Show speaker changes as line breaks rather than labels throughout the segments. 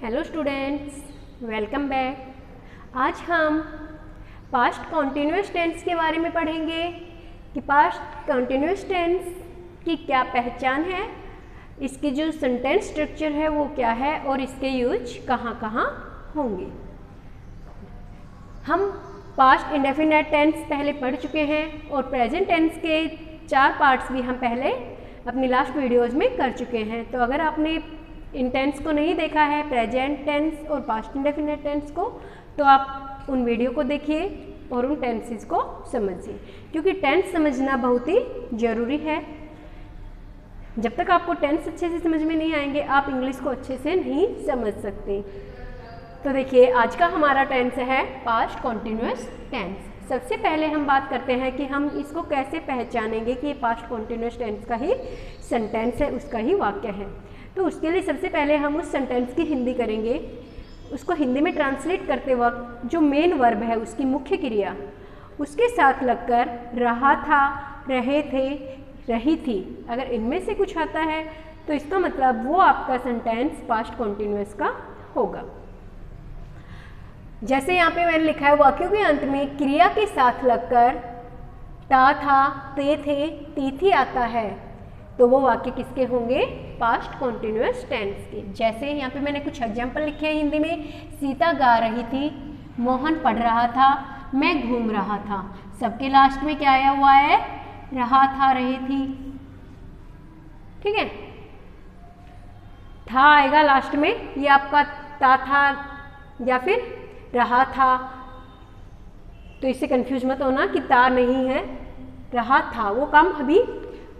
Hello students, welcome back. आज हम past continuous tense के बारे में पढ़ेंगे कि पास्ट कॉन्टिन्यूअस टेंस की क्या पहचान है, इसकी जो सेंटेंस स्ट्रक्चर है वो क्या है और इसके यूज कहाँ कहाँ होंगे। हम पास्ट इंडेफिनिट टेंस पहले पढ़ चुके हैं और प्रेजेंट टेंस के 4 पार्ट्स भी हम पहले अपनी लास्ट वीडियोज़ में कर चुके हैं। तो अगर आपने इन टेंस को नहीं देखा है, प्रेजेंट टेंस और पास्ट इंडेफिनिट टेंस को, तो आप उन वीडियो को देखिए और उन टेंसेस को समझिए, क्योंकि टेंस समझना बहुत ही ज़रूरी है। जब तक आपको टेंस अच्छे से समझ में नहीं आएंगे, आप इंग्लिश को अच्छे से नहीं समझ सकते। तो देखिए, आज का हमारा टेंस है पास्ट कॉन्टिन्यूअस टेंस। सबसे पहले हम बात करते हैं कि हम इसको कैसे पहचानेंगे कि ये पास्ट कॉन्टिन्यूअस टेंस का ही सेंटेंस है, उसका ही वाक्य है। तो उसके लिए सबसे पहले हम उस सेंटेंस की हिंदी करेंगे। उसको हिंदी में ट्रांसलेट करते वक्त जो मेन वर्ब है, उसकी मुख्य क्रिया, उसके साथ लगकर रहा था, रहे थे, रही थी, अगर इनमें से कुछ आता है तो इसका मतलब वो आपका सेंटेंस पास्ट कॉन्टिन्यूअस का होगा। जैसे यहाँ पे मैंने लिखा है, वाक्यों के अंत में क्रिया के साथ लगकर ता था, ते थे, ती थी आता है, तो वो वाक्य किसके होंगे? पास्ट कॉन्टिन्यूअस टेंस के। जैसे यहाँ पे मैंने कुछ एग्जाम्पल लिखे हैं हिंदी में। सीता गा रही थी, मोहन पढ़ रहा था, मैं घूम रहा था। सबके लास्ट में क्या आया हुआ है? रहा था, रही थी। ठीक है, था आएगा लास्ट में, ये आपका ता था या फिर रहा था। तो इससे कंफ्यूज मत होना कि ता नहीं है, रहा था। वो काम अभी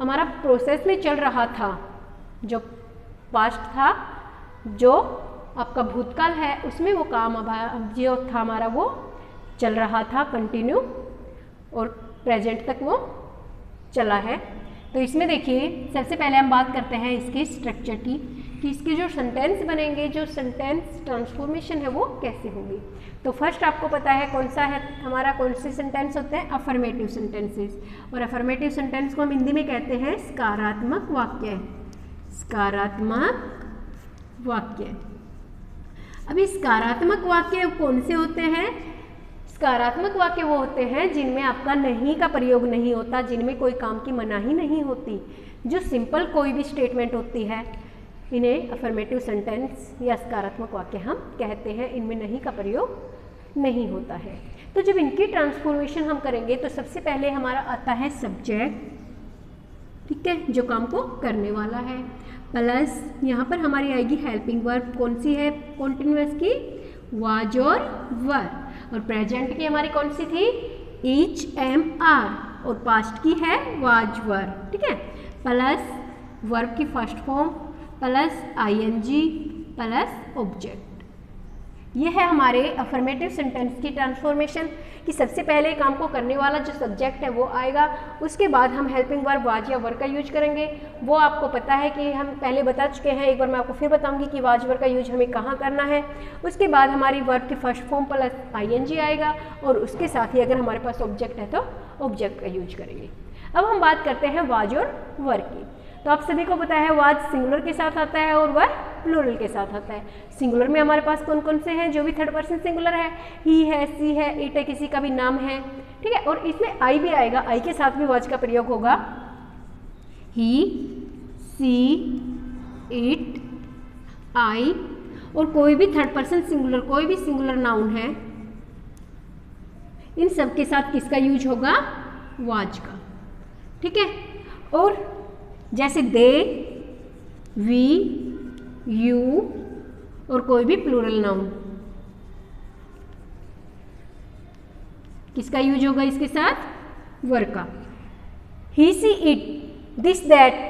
हमारा प्रोसेस में चल रहा था। जो पास्ट था, जो आपका भूतकाल है, उसमें वो काम जो था हमारा वो चल रहा था कंटिन्यू, और प्रेजेंट तक वो चला है। तो इसमें देखिए, सबसे पहले हम बात करते हैं इसके स्ट्रक्चर की कि इसके जो सेंटेंस बनेंगे, जो सेंटेंस ट्रांसफॉर्मेशन है वो कैसे होगी। तो फर्स्ट आपको पता है कौन सा है हमारा, कौन से सेंटेंस होते हैं? Affirmative sentences. और अफर्मेटिव सेंटेंस को हम हिंदी में कहते हैं सकारात्मक वाक्य। सकारात्मक वाक्य। अभी सकारात्मक वाक्य कौन से होते हैं? सकारात्मक वाक्य वो होते हैं जिनमें आपका नहीं का प्रयोग नहीं होता, जिनमें कोई काम की मनाही नहीं होती। जो सिंपल कोई भी स्टेटमेंट होती है, इन्हें अफर्मेटिव सेंटेंस या सकारात्मक वाक्य हम कहते हैं। इनमें नहीं का प्रयोग नहीं होता है। तो जब इनकी ट्रांसफॉर्मेशन हम करेंगे तो सबसे पहले हमारा आता है सब्जेक्ट, ठीक है, जो काम को करने वाला है, प्लस यहाँ पर हमारी आएगी हेल्पिंग वर्ब। कौन सी है कॉन्टिन्यूअस की? वाज और वर। और प्रेजेंट की हमारी कौन सी थी? Is, am, are. और पास्ट की है वाज, वर। ठीक है, प्लस वर्ब की first form plus ING plus object. ये है हमारे अफर्मेटिव सेंटेंस की ट्रांसफॉर्मेशन कि सबसे पहले काम को करने वाला जो सब्जेक्ट है वो आएगा, उसके बाद हम हेल्पिंग वर्ब वाज या वर का यूज करेंगे। वो आपको पता है कि हम पहले बता चुके हैं, एक बार मैं आपको फिर बताऊंगी कि वाज वर का यूज हमें कहाँ करना है। उसके बाद हमारी वर्ब की फर्स्ट फॉर्म प्लस आईएनजी आएगा, और उसके साथ ही अगर हमारे पास ऑब्जेक्ट है तो ऑब्जेक्ट का यूज करेंगे। अब हम बात करते हैं वाज और वर की। तो आप सभी को पता है वाज सिंगुलर के साथ आता है और वर प्लूरल के साथ आता है। सिंगुलर में हमारे पास कौन कौन से हैं? जो भी थर्ड पर्सन सिंगुलर है, ही है, सी है, इट है, किसी का भी नाम है। ठीक है, और इसमें आई भी आएगा, आई के साथ भी वाज का प्रयोग होगा। ही, सी, इट, आई, और कोई भी थर्ड पर्सन सिंगुलर, कोई भी सिंगुलर नाउन है, इन सब के साथ किसका यूज होगा? वाज का। ठीक है, और जैसे दे, वी, यू, और कोई भी प्लूरल नाउन, किसका यूज होगा इसके साथ? वर का। ही, सी, इट, दिस, दैट,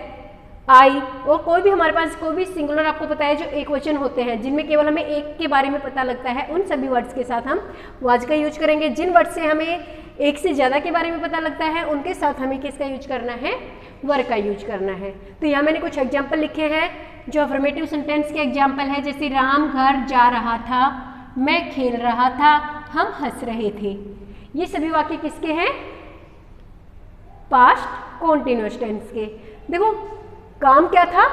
आई, और कोई भी हमारे पास कोई भी सिंगुलर आपको पता है जो एक वचन होते हैं, जिनमें केवल हमें एक के बारे में पता लगता है, उन सभी वर्ड्स के साथ हम वाज का यूज करेंगे। जिन वर्ड से हमें एक से ज़्यादा के बारे में पता लगता है, उनके साथ हमें किसका यूज करना है? वर का यूज करना है। तो यहाँ मैंने कुछ एग्जाम्पल लिखे हैं जो अफर्मेटिव सेंटेंस के एग्जाम्पल है। जैसे राम घर जा रहा था, मैं खेल रहा था, हम हंस रहे थे। ये सभी वाक्य किसके हैं? पास्ट कॉन्टिन्यूअस टेंस के। देखो, काम क्या था?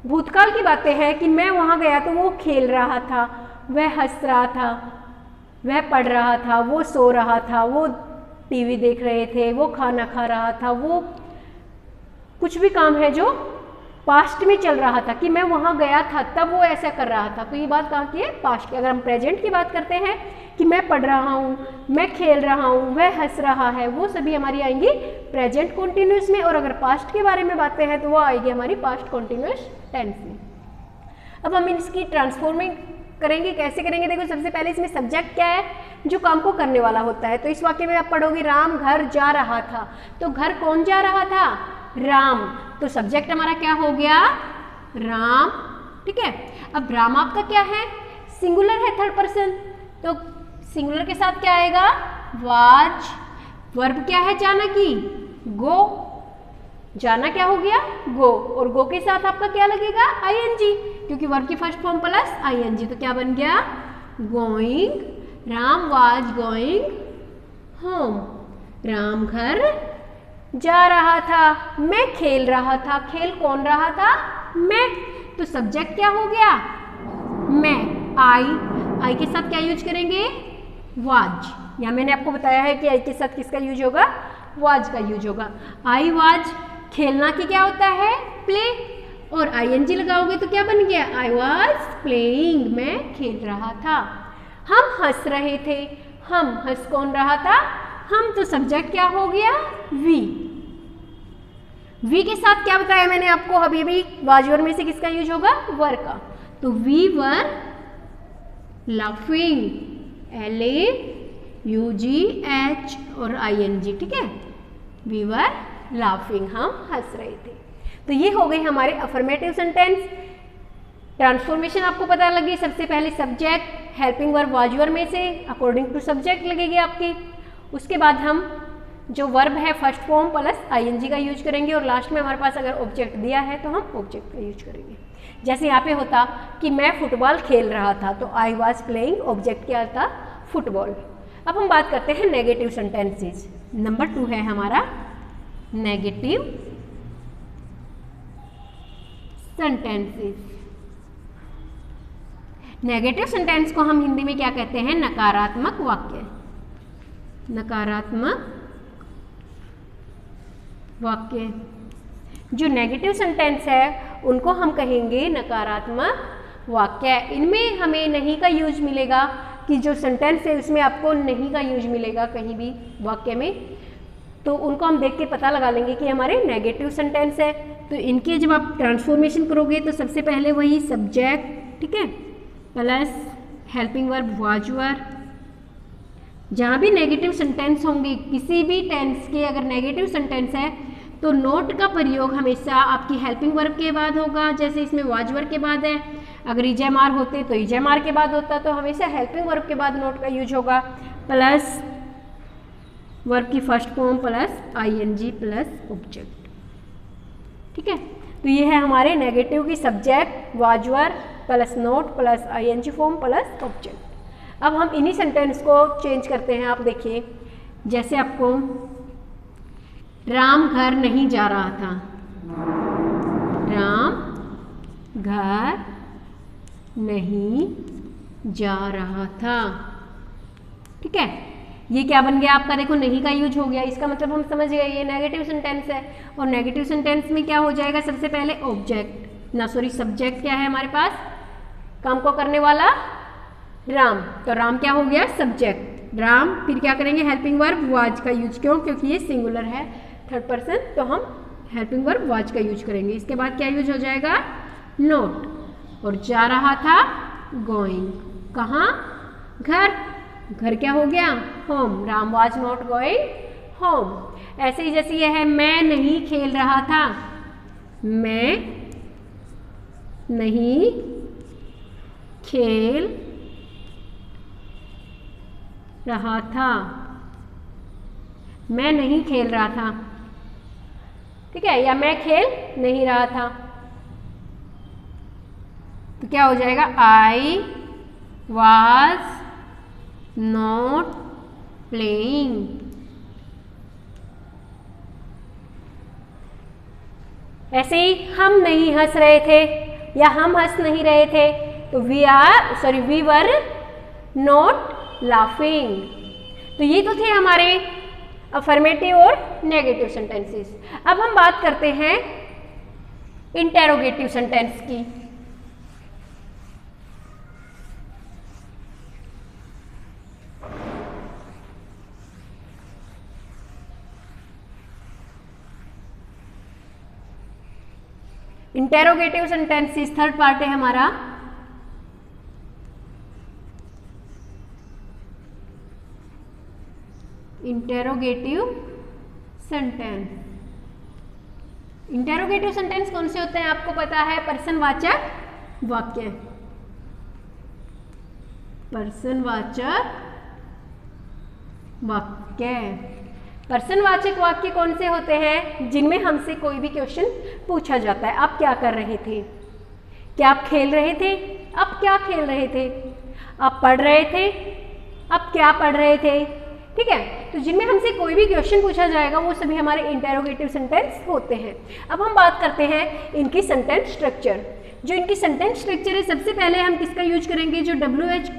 भूतकाल की बातें हैं कि मैं वहाँ गया तो वो खेल रहा था, वह हंस रहा था, वह पढ़ रहा था, वो सो रहा था, वो टीवी देख रहे थे, वो खाना खा रहा था, वो कुछ भी काम है जो पास्ट में चल रहा था कि मैं वहाँ गया था तब वो ऐसा कर रहा था। तो ये बात कहाँ की है? पास्ट की। अगर हम प्रेजेंट की बात करते हैं कि मैं पढ़ रहा हूँ, मैं खेल रहा हूँ, वह हंस रहा है, वो सभी हमारी आएंगी प्रेजेंट कॉन्टिन्यूस में। और अगर पास्ट के बारे में बातें हैं तो वो आएगी हमारी पास्ट कॉन्टिन्यूस टेंस में। अब हम इसकी ट्रांसफॉर्मिंग करेंगे। कैसे करेंगे? देखो, सबसे पहले इसमें सब्जेक्ट क्या है? जो काम को करने वाला होता है। तो इस वाक्य में आप पढ़ोगे राम घर जा रहा था, तो घर कौन जा रहा था? राम। तो सब्जेक्ट हमारा क्या हो गया? राम। ठीक है। अब राम आपका क्या है? सिंगुलर है, थर्ड पर्सन, तो सिंगुलर के साथ क्या आएगा? वाज। वर्ब क्या है? जाना की, गो। जाना क्या हो गया? गो। और गो के साथ आपका क्या लगेगा? आईएनजी, क्योंकि वर्ब की फर्स्ट फॉर्म प्लस आईएनजी, तो क्या बन गया? Going. Ram was going home. Ram घर जा रहा था, मैं खेल रहा था। खेल कौन रहा था? मैं। तो सब्जेक्ट क्या हो गया? मैं। आई के साथ क्या यूज करेंगे? वाज। या मैंने आपको बताया है कि आई के साथ किसका यूज होगा? वाज का यूज होगा। I was. खेलना की क्या होता है? प्ले। और आईएनजी लगाओगे तो क्या बन गया? आई वाज प्लेइंग, मैं खेल रहा था। हम हंस रहे थे। हम हंस कौन रहा था? हम। तो सब्जेक्ट क्या हो गया? वी। वी के साथ क्या बताया मैंने आपको? अभी भी वाजवर में से किसका यूज होगा? वर का। तो वी वर लाफिंग, LAUGH और ING। ठीक है, वी वर लाफिंग, हम हंस रहे थे। तो ये हो गई हमारे अफर्मेटिव सेंटेंस। ट्रांसफॉर्मेशन आपको पता लगी। सबसे पहले सब्जेक्ट हेल्पिंग वर्ब वाजवर में से अकॉर्डिंग टू सब्जेक्ट लगेगी आपकी। उसके बाद हम जो वर्ब है फर्स्ट फॉर्म प्लस ING का यूज करेंगे। और लास्ट में हमारे पास अगर ऑब्जेक्ट दिया है तो हम ऑब्जेक्ट का यूज करेंगे। जैसे यहाँ पे होता कि मैं फुटबॉल खेल रहा था, तो आई वॉज प्लेइंग, ऑब्जेक्ट क्या था? फुटबॉल। अब हम बात करते हैं नेगेटिव सेंटेंसेस। नंबर 2 है हमारा नेगेटिव सेंटेंसेस। नेगेटिव सेंटेंस को हम हिंदी में क्या कहते हैं? नकारात्मक वाक्य। नकारात्मक वाक्य। जो नेगेटिव सेंटेंस है उनको हम कहेंगे नकारात्मक वाक्य। इनमें हमें नहीं का यूज मिलेगा, कि जो सेंटेंस है उसमें आपको नहीं का यूज मिलेगा कहीं भी वाक्य में, तो उनको हम देख के पता लगा लेंगे कि हमारे नेगेटिव सेंटेंस है। तो इनके जब आप ट्रांसफॉर्मेशन करोगे तो सबसे पहले वही सब्जेक्ट, ठीक है, प्लस हेल्पिंग वर्ब वाजवर। जहाँ भी नेगेटिव सेंटेंस होंगे किसी भी टेंस के, अगर नेगेटिव सेंटेंस है तो नोट का प्रयोग हमेशा आपकी हेल्पिंग वर्ब के बाद होगा। जैसे इसमें वाजवर के बाद है, अगर इजेमार होते तो इजेमार के बाद होता, तो हमेशा हेल्पिंग वर्ब के बाद नोट का यूज होगा, प्लस वर्ब की first form plus ING plus object. ठीक है, तो ये है हमारे नेगेटिव की subject वाजवर plus note plus ING form plus object. अब हम इन्हीं सेंटेंस को चेंज करते हैं। आप देखिए, जैसे आपको राम घर नहीं जा रहा था, राम घर नहीं जा रहा था। ठीक है, ये क्या बन गया आपका? देखो नहीं का यूज हो गया, इसका मतलब हम समझ गए ये नेगेटिव सेंटेंस है। और नेगेटिव सेंटेंस में क्या हो जाएगा? सबसे पहले ऑब्जेक्ट, ना सॉरी सब्जेक्ट क्या है हमारे पास? काम को करने वाला राम, तो राम क्या हो गया? सब्जेक्ट राम। फिर क्या करेंगे? हेल्पिंग वर्ब वाज का यूज। क्यों? क्योंकि ये सिंगुलर है, थर्ड पर्सन, तो हम हेल्पिंग वर्ब वाज का यूज करेंगे। इसके बाद क्या यूज हो जाएगा? नोट। और जा रहा था गोइंग, कहाँ? घर। घर क्या हो गया? Home. Ram was not going home. ऐसे ही जैसे ये है मैं नहीं खेल रहा था, मैं नहीं खेल रहा था, मैं नहीं खेल रहा था। ठीक है, या मैं खेल नहीं रहा था, तो क्या हो जाएगा? I was not playing. ऐसे ही हम नहीं हंस रहे थे, या हम हंस नहीं रहे थे, तो वी वर नॉट लाफिंग। तो ये तो थे हमारे अफर्मेटिव और नेगेटिव सेंटेंसेस। अब हम बात करते हैं इंटेरोगेटिव सेंटेंस की। इंटेरोगेटिव सेंटेंसेस थर्ड पार्ट है हमारा। Interrogative sentence. इंटेरोगेटिव सेंटेंस कौन से होते हैं आपको पता है? पर्सनवाचक वाक्य। पर्सनवाचक वाक्य। पर्सनवाचक वाक्य कौन से होते हैं? जिनमें हमसे कोई भी क्वेश्चन पूछा जाता है। आप क्या कर रहे थे? क्या आप खेल रहे थे? आप क्या खेल रहे थे? आप पढ़ रहे थे? आप क्या पढ़ रहे थे? ठीक है, तो जिनमें हमसे कोई भी क्वेश्चन पूछा जाएगा वो सभी हमारे इंटेरोगेटिव सेंटेंस होते हैं। अब हम बात करते हैं इनकी सेंटेंस स्ट्रक्चर। जो इनकी सेंटेंस स्ट्रक्चर है, सबसे पहले हम किसका यूज करेंगे? जो WH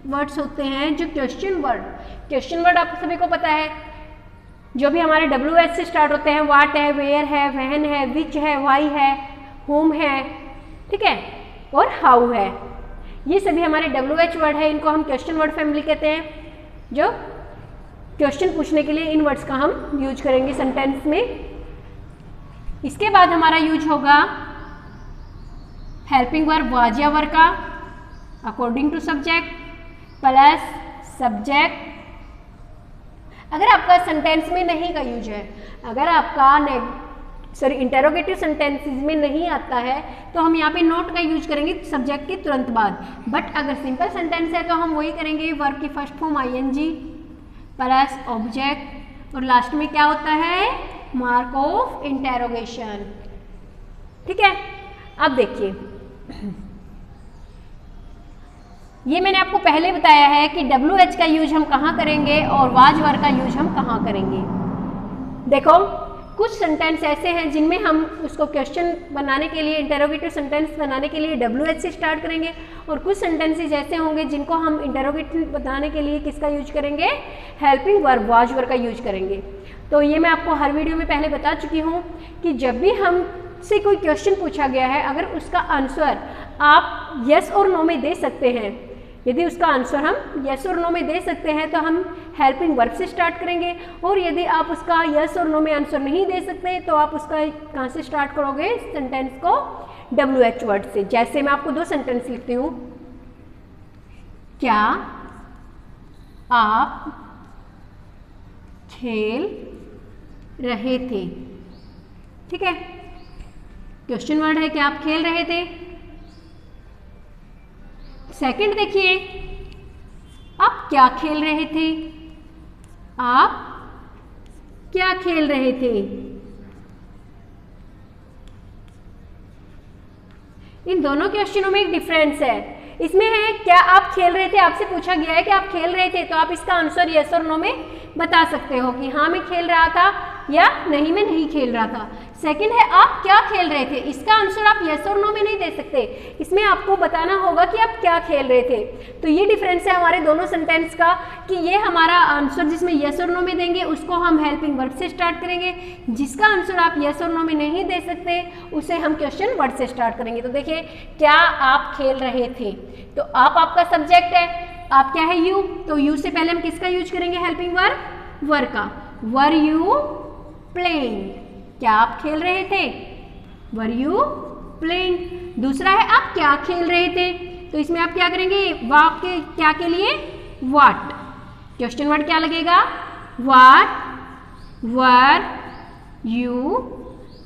वर्ड्स होते हैं, जो क्वेश्चन वर्ड। क्वेश्चन वर्ड आप सभी को पता है, जो भी हमारे WH से स्टार्ट होते हैं, वाट है, वेयर है, वहन है, विच है, वाई है, होम है, ठीक है, और हाउ है। ये सभी हमारे WH वर्ड है, इनको हम क्वेश्चन वर्ड फैमिली कहते हैं। जो क्वेश्चन पूछने के लिए इन वर्ड्स का हम यूज करेंगे सेंटेंस में। इसके बाद हमारा यूज होगा हेल्पिंग वर्ब वाज या वर का according to subject plus subject. अगर आपका सेंटेंस में नहीं का यूज है, अगर आपका इंटेरोगेटिव सेंटेंसेस में नहीं आता है तो हम यहाँ पे नॉट का यूज करेंगे सब्जेक्ट के तुरंत बाद। बट अगर सिंपल सेंटेंस है तो हम वही करेंगे, वर्ब की first form ING plus object और लास्ट में क्या होता है? Mark of interrogation. ठीक है, अब देखिए, ये मैंने आपको पहले बताया है कि WH का यूज हम कहाँ करेंगे और वाज वर का यूज हम कहाँ करेंगे। देखो, कुछ सेंटेंस ऐसे हैं जिनमें हम उसको क्वेश्चन बनाने के लिए, इंटेरोगेटिव सेंटेंस बनाने के लिए WH से स्टार्ट करेंगे, और कुछ सेंटेंसेस ऐसे होंगे जिनको हम इंटेरोगेटिव बनाने के लिए किसका यूज करेंगे? हेल्पिंग वर्ब वाज वर का यूज करेंगे। तो ये मैं आपको हर वीडियो में पहले बता चुकी हूँ कि जब भी हमसे कोई क्वेश्चन पूछा गया है, अगर उसका आंसर आप यस और नो में दे सकते हैं, यदि उसका आंसर हम यस और नो में दे सकते हैं तो हम हेल्पिंग वर्ब से स्टार्ट करेंगे, और यदि आप उसका यस और नो में आंसर नहीं दे सकते तो आप उसका कहाँ से स्टार्ट करोगे? सेंटेंस को WH वर्ड से। जैसे मैं आपको दो सेंटेंस लिखती हूँ, क्या आप खेल रहे थे? ठीक है, क्वेश्चन वर्ड है, क्या आप खेल रहे थे। सेकंड देखिए, आप क्या खेल रहे थे? आप क्या खेल रहे थे? इन दोनों क्वेश्चनों में एक डिफरेंस है। इसमें है क्या आप खेल रहे थे, आपसे पूछा गया है कि आप खेल रहे थे, तो आप इसका आंसर यस और नो में बता सकते हो कि हाँ मैं खेल रहा था या नहीं मैं नहीं खेल रहा था। सेकंड है आप क्या खेल रहे थे, इसका आंसर आप यस और नो में नहीं दे सकते, इसमें आपको बताना होगा कि आप क्या खेल रहे थे। तो ये डिफरेंस है हमारे दोनों सेंटेंस का कि ये हमारा आंसर जिसमें यस और नो में देंगे उसको हम हेल्पिंग वर्ब से स्टार्ट करेंगे, जिसका आंसर आप यस और नो में नहीं दे सकते उसे हम क्वेश्चन वर्ड से स्टार्ट करेंगे। तो देखिए, क्या आप खेल रहे थे, तो आप आपका सब्जेक्ट है, आप क्या है? यू। तो यू से पहले हम किसका यूज करेंगे? हेल्पिंग वर्ब वर का। वर यू प्लेइंग, क्या आप खेल रहे थे? Were you playing. दूसरा है आप क्या खेल रहे थे, तो इसमें आप क्या करेंगे? वाक्य क्या के लिए? व्हाट। क्वेश्चन वर्ड क्या लगेगा? What were you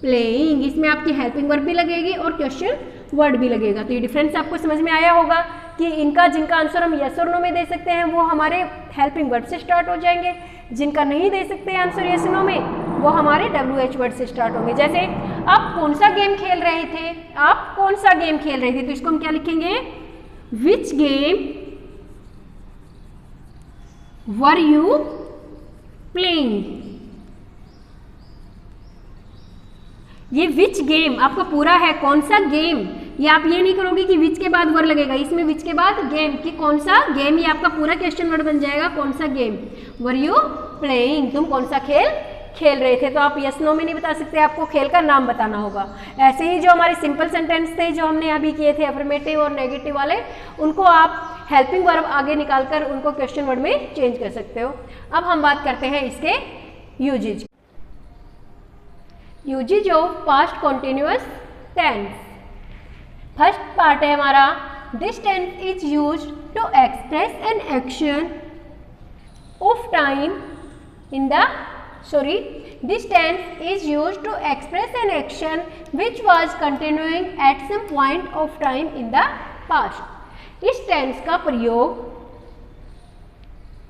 playing. इसमें आपकी हेल्पिंग वर्ब भी लगेगी और क्वेश्चन वर्ड भी लगेगा। तो ये डिफरेंस आपको समझ में आया होगा कि इनका जिनका आंसर हम यस और नो में दे सकते हैं वो हमारे हेल्पिंग वर्ब से स्टार्ट हो जाएंगे, जिनका नहीं दे सकते आंसर यस नो में वो हमारे WH वर्ड से स्टार्ट होंगे। जैसे आप कौन सा गेम खेल रहे थे, आप कौन सा गेम खेल रहे थे, तो इसको हम क्या लिखेंगे? Which game were you playing. ये विच गेम आपका पूरा है, कौन सा गेम, या आप ये नहीं करोगे कि विच के बाद वर लगेगा, इसमें विच के बाद गेम, कि कौन सा गेम, ये आपका पूरा क्वेश्चन वर्ड बन जाएगा, कौन सा गेम, वर यू प्लेइंग, तुम कौन सा खेल खेल रहे थे। तो आप यस नो में नहीं बता सकते, आपको खेल का नाम बताना होगा। ऐसे ही जो हमारे सिंपल सेंटेंस थे जो हमने अभी किए थे अफर्मेटिव और नेगेटिव वाले, उनको आप हेल्पिंग वर्ब आगे निकालकर उनको क्वेश्चन वर्ड में चेंज कर सकते हो। अब हम बात करते हैं इसके uses. Uses of past continuous tense. First part है हमारा, this tense is used to express an action of time in the this tense is used to express an action which was continuing at some point of time in the past. इस tense का प्रयोग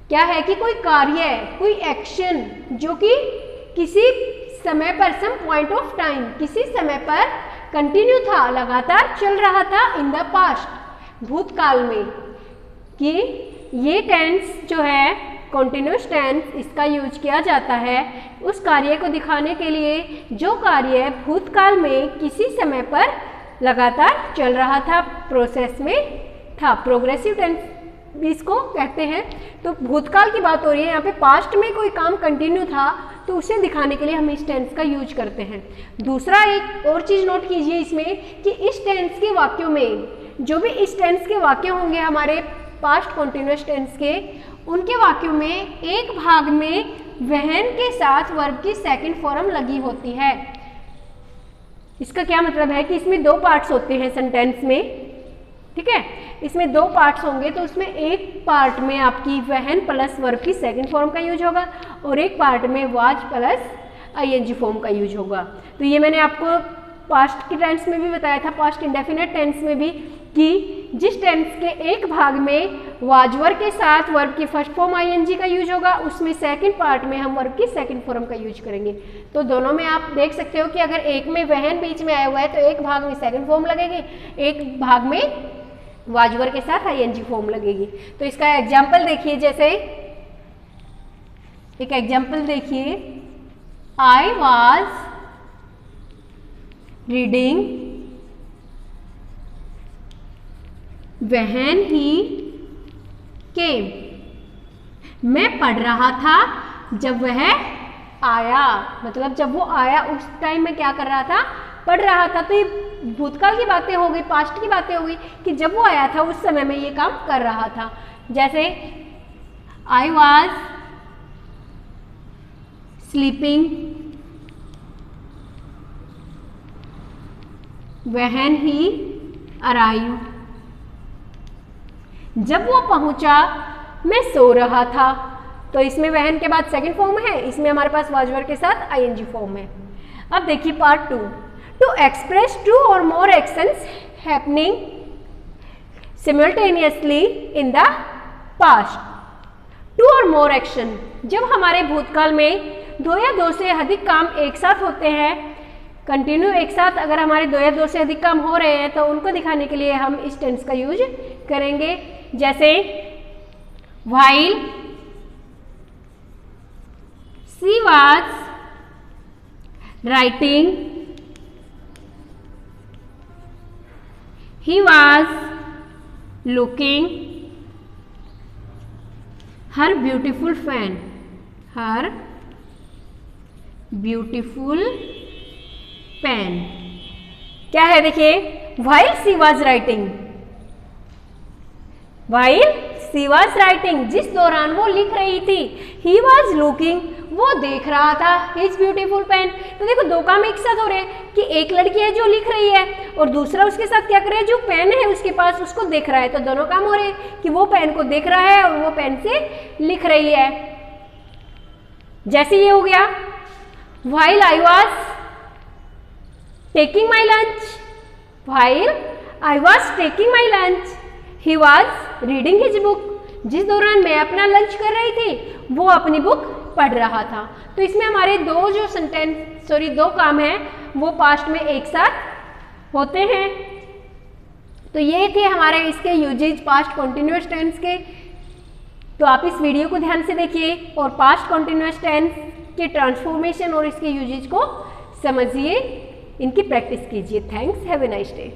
क्या है कि कोई कार्य, कोई action जो कि किसी समय पर, सम पॉइंट ऑफ टाइम, किसी समय पर कंटिन्यू था, लगातार चल रहा था, इन द पास्ट, भूतकाल में, कि ये टेंस जो है कॉन्टिन्यूस टेंस, इसका यूज किया जाता है उस कार्य को दिखाने के लिए जो कार्य भूतकाल में किसी समय पर लगातार चल रहा था, प्रोसेस में था, प्रोग्रेसिव टेंस भी इसको कहते हैं। तो भूतकाल की बात हो रही है यहाँ पे, पास्ट में कोई काम कंटिन्यू था तो उसे दिखाने के लिए हम इस टेंस का यूज करते हैं। दूसरा एक और चीज़ नोट कीजिए इसमें कि इस टेंस के वाक्यों में, जो भी इस टेंस के वाक्य होंगे हमारे पास्ट कॉन्टिन्यूस टेंस के, उनके वाक्यों में एक भाग में वहन के साथ वर्ब की सेकंड फॉर्म लगी होती है। इसका क्या मतलब है कि इसमें दो पार्ट्स होते हैं सेंटेंस में, ठीक है, इसमें दो पार्ट्स होंगे, तो उसमें एक पार्ट में आपकी वहन प्लस वर्ब की सेकंड फॉर्म का यूज होगा और एक पार्ट में वाज प्लस आईएनजी फॉर्म का यूज होगा। तो ये मैंने आपको पास्ट के टेंस में भी बताया था, पास्ट इंडेफिनिट टेंस में भी, कि जिस टेंस के एक भाग में वाजवर के साथ वर्ब की फर्स्ट फॉर्म आईएनजी का यूज होगा, उसमें सेकंड पार्ट में हम वर्ब की सेकंड फॉर्म का यूज करेंगे। तो दोनों में आप देख सकते हो कि अगर एक में वहन बीच में आया हुआ है तो एक भाग में सेकंड फॉर्म लगेगी, एक भाग में वाजवर के साथ आईएनजी फॉर्म लगेगी। तो इसका एग्जाम्पल देखिए, जैसे एक एग्जाम्पल देखिए, I was reading when he came, मैं पढ़ रहा था जब वह आया, मतलब जब वो आया उस टाइम में क्या कर रहा था, पढ़ रहा था। तो ये भूतकाल की बातें हो गई, पास्ट की बातें हो गई कि जब वो आया था उस समय में ये काम कर रहा था। जैसे I was sleeping when he arrive, जब वो पहुंचा मैं सो रहा था। तो इसमें वहन के बाद सेकंड फॉर्म है, इसमें हमारे पास वाजवर के साथ आईएनजी फॉर्म है। अब देखिए part two, to express two or more actions happening simultaneously in the past. Two or more action, जब हमारे भूतकाल में दो या दो से अधिक काम एक साथ होते हैं, कंटिन्यू एक साथ अगर हमारे दो या दो से अधिक काम हो रहे हैं, तो उनको दिखाने के लिए हम इस टेंस का यूज करेंगे। जैसे while she was writing, he was looking her beautiful fan, her beautiful pen। क्या है देखिए, while she was writing, while she was writing, जिस दौरान वो लिख रही थी, he was looking, वो देख रहा था his beautiful pen। तो देखो दो काम एक साथ हो रहे हैं कि एक लड़की है जो लिख रही है और दूसरा उसके साथ क्या कर रहा है, जो पेन है उसके पास उसको देख रहा है। तो दोनों काम हो रहे हैं कि वो पेन को देख रहा है और वो पेन से लिख रही है। जैसे ये हो गया while I was taking my lunch, while I was taking my lunch, he was reading his book, जिस दौरान मैं अपना लंच कर रही थी वो अपनी बुक पढ़ रहा था। तो इसमें हमारे दो काम हैं वो पास्ट में एक साथ होते हैं। तो ये थे हमारे इसके यूजेज पास्ट कॉन्टिन्यूअस टेंस के। तो आप इस वीडियो को ध्यान से देखिए और पास्ट कॉन्टिन्यूअस टेंस के ट्रांसफॉर्मेशन और इसके यूजेज को समझिए, इनकी प्रैक्टिस कीजिए। Thanks, have a nice day.